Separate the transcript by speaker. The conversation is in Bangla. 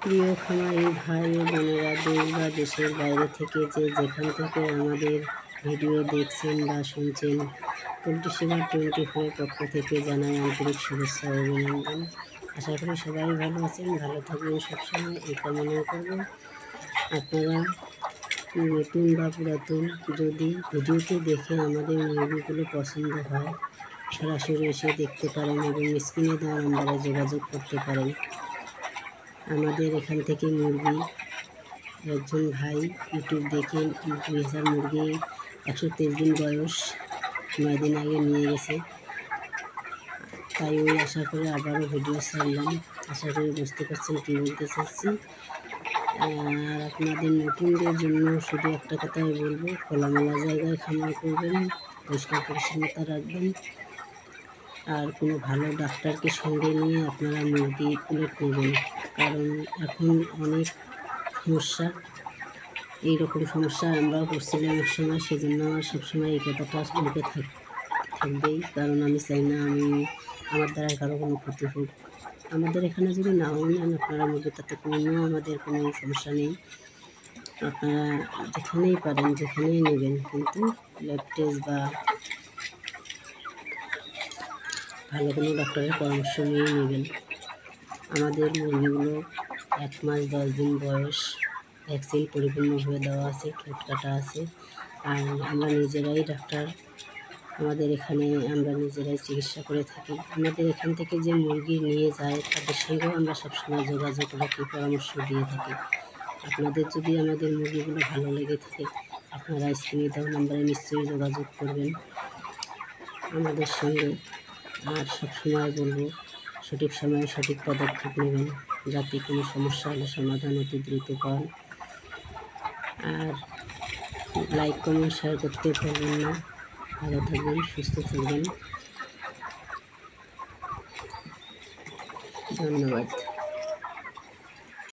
Speaker 1: প্রিয় খামারি ভাই ও বোনেরা, দেশ বা দেশের বাইরে থেকে যেখান থেকে আমাদের ভিডিও দেখছেন বা শুনছেন, পোলট্রি শিকার 24 পক্ষ থেকে জানাই আন্তরিক শুভেচ্ছা ও অভিনন্দন। আশা করি সবাই ভালো আছেন, ভালো থাকবেন সবসময়, এই কামনা করব। আপনারা নতুন বা পুরাতন যদি ভিডিওটি দেখে আমাদের মুরগিগুলো পছন্দ হয়, সরাসরি এসে দেখতে পারেন এবং স্ক্রিনে দেওয়া নাম্বারে যোগাযোগ করতে পারেন। আমাদের এখান থেকে মুরগি একজন ভাই ইউটিউব দেখে 2000 মুরগি 123 দিন বয়স 9 দিন আগে নিয়ে গেছে। তাই ওই আশা করে আবারও ভিডিও ছাড়লাম। আশা করি বুঝতে পারছেন কী বলতে চাচ্ছি। আর আপনাদের নতুনদের জন্য শুধু একটা কথাই বলবো, খোলামেলা জায়গায় খামার করবেন, পরিষ্কার পরিচ্ছন্নতা রাখবেন, আর কোনো ভালো ডাক্তারকে সঙ্গে নিয়ে আপনারা মুরগি পুলেট নেবেন। কারণ এখন অনেক সমস্যা, এইরকম সমস্যা আমরাও পড়ছিলাম এক সময়, সেই জন্য আমার সবসময় এই কথাটা মুখে থাকবেই। কারণ আমি চাই না আমার দ্বারা কারো কোনো ক্ষতি হোক। আমাদের এখানে যদি নাও নেন আপনারা মুরগি, তাতে আমাদের কোনো সমস্যা নেই। আপনারা যেখানেই পারেন যেখানেই নেবেন, কিন্তু ল্যাব টেস্ট বা ভালো কোনো ডক্টরের পরামর্শ নিয়ে নেবেন। আমাদের মুরগিগুলো 1 মাস 10 দিন বয়স, ভ্যাকসিন পরিপূর্ণভাবে দেওয়া আছে, ঠোঁট কাটা আছে। আর আমরা নিজেরাই ডাক্তার, আমাদের এখানে আমরা নিজেরাই চিকিৎসা করে থাকি। আমাদের এখান থেকে যে মুরগি নিয়ে যায় তাদের সঙ্গেও আমরা সবসময় যোগাযোগ রাখি, পরামর্শ দিয়ে থাকি। আপনাদের যদি আমাদের মুরগিগুলো ভালো লেগে থাকে, আপনারা স্ক্রিনে দেওয়া নাম্বারে নিশ্চয়ই যোগাযোগ করবেন আমাদের সঙ্গে। আর সবসময় বলবো, সঠিক সময়ে সঠিক পদক্ষেপ নেবেন, যাতে কোনো সমস্যা হলে সমাধান অতি দ্রুত পান। আর লাইক কমেন্ট শেয়ার করতে ভুলবেন না। ভালো থাকবেন, সুস্থ থাকবেন, ধন্যবাদ।